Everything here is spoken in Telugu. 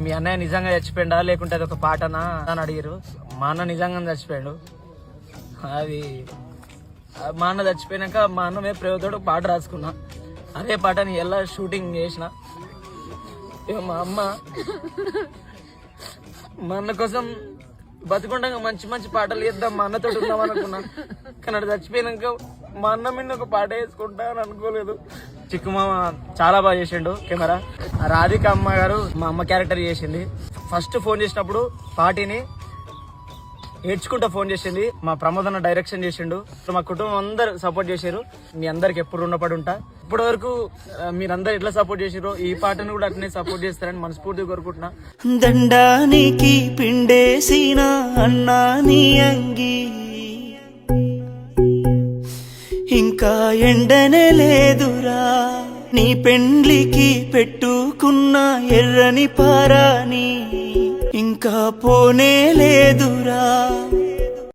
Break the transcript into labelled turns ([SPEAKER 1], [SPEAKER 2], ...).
[SPEAKER 1] మీ అన్నయ్య నిజంగా చచ్చిపోయిందా లేకుంటే అది ఒక పాటనా అని అడిగారు. మా అన్న నిజంగా చచ్చిపోయాడు. అది మా అన్న చచ్చిపోయినాక మా అన్న మీద ప్రేమతోడు పాట రాసుకున్నా. అదే పాటని ఎలా షూటింగ్ చేసిన. మా అమ్మ మా అన్న కోసం బతుకుండగా మంచి మంచి పాటలు చేద్దాం, మా అన్నతో ఉందాం అనుకున్నా. కానీ అది చచ్చిపోయినాక మా అన్న మీద ఒక పాట వేసుకుంటా అని అనుకోలేదు. చిక్కు మామ చాలా బాగా చేసిండు కెమెరా. రాధిక అమ్మ గారు మా అమ్మ క్యారెక్టర్ చేసింది. ఫస్ట్ ఫోన్ చేసినప్పుడు పాటిని ఏడ్చుకుంటా ఫోన్ చేసింది. మా ప్రమోద్ అన్న డైరెక్షన్ చేసిండు. మా కుటుంబం అందరు సపోర్ట్ చేశారు. మీ అందరికి ఎప్పుడు రుణపడి ఉంటా. ఇప్పటి వరకు మీరందరు ఎట్లా సపోర్ట్ చేసారో ఈ పాటను కూడా అట్లనే సపోర్ట్ చేస్తారని మనస్ఫూర్తిగా కోరుకుంటున్నా.
[SPEAKER 2] దండానికి పిండేసిన అన్నా నీ అంగి ఇంకా ఎండనే లేదురా, నీ పెండ్లికి పెట్టుకున్న ఎర్రని పారాని ఇంకా పోనే లేదురా.